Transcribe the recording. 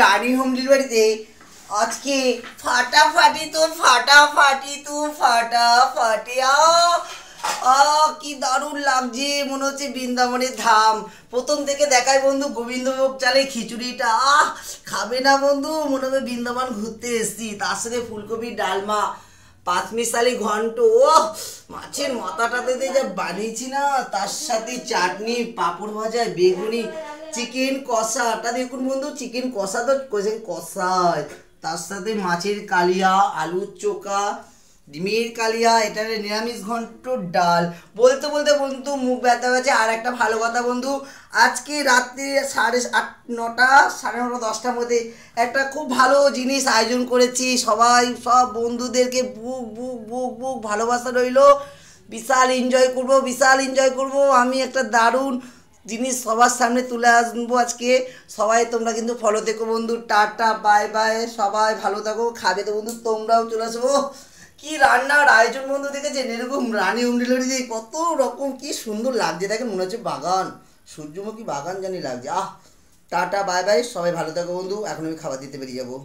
রানী home ডেলিভারিতে আজকে ফাটাফাটি কি দারুণ লাগছে, মনে হচ্ছে বৃন্দাবনের ধাম। প্রথম থেকে দেখায় বন্ধু গোবিন্দভোগ চালে খিচুড়িটা, খাবে না বন্ধু, মনে হবে বৃন্দাবন ঘুরতে এসছি। তার সাথে ফুলকপির ডালমা, পাঁচমিশালি ঘন্ট, মাছের মাথাটাতে যা বানিয়েছি না, তার সাথে চাটনি, পাঁপড় ভাজা, বেগুনি, চিকেন কষাটা দেখুন বন্ধু, চিকেন কষা তো কষায়, তার সাথে মাছের কালিয়া, আলুর চোখা, ডিমের কালিয়া, এটা নিরামিষ ঘন্ট, ডাল। বলতে বলতে বন্ধু মুখ ব্যথা হয়েছে। আর একটা ভালো কথা বন্ধু, আজকে রাত্রি 8:30 9:30 10টার মধ্যে একটা খুব ভালো জিনিস আয়োজন করেছি। সব বন্ধুদেরকে বুক বুক বুক বুক ভালোবাসা রইলো। বিশাল এনজয় করবো। আমি একটা দারুণ জিনিস সবার সামনে তুলে আসবো আজকে। সবাই তোমরা কিন্তু ফলো থেকো বন্ধু। টাটা বাই বাই, সবাই ভালো থাকো। খাবে তো বন্ধু, তোমরাও চলে আসবো। কি রান্নার আয়োজন বন্ধু দেখেছেন? এরকম রানী হোম ডেলিভারি কত রকম, কি সুন্দর লাগছে দেখেন, মনে হচ্ছে বাগান, সূর্যমুখী বাগান জানি লাগছে। টাটা বাই বাই, সবাই ভালো থাকো বন্ধু। এখন আমি খাবার দিতে বেরিয়ে যাবো।